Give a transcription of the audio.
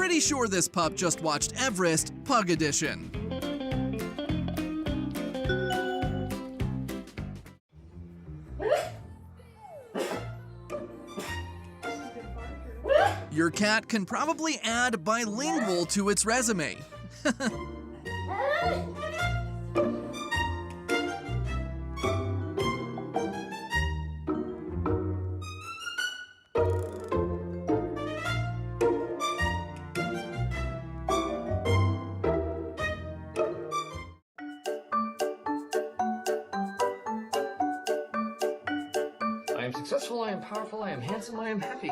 pretty sure this pup just watched Everest Pug Edition. Your cat can probably add bilingual to its resume. I am successful, I am powerful, I am handsome, I am happy.